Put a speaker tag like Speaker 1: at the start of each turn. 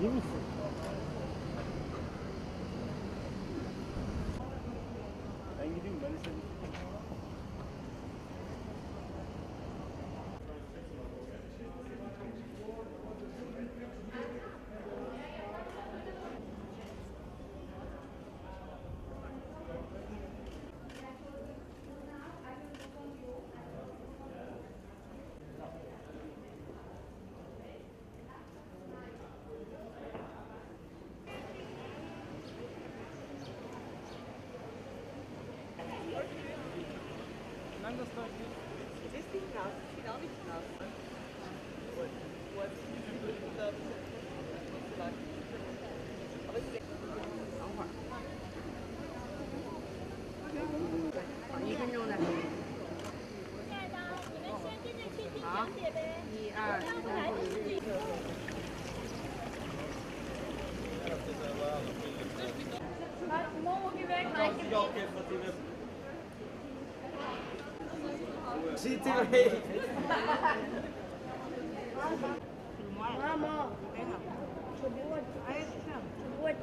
Speaker 1: İyi misin? Ben gideyim ben de seni. Nein, das darf nicht.
Speaker 2: Es ist nicht raus, es geht auch nicht raus. Aber es ist1
Speaker 3: 分钟的。好，一二三四。
Speaker 4: Мама, чего? А это что? Вот,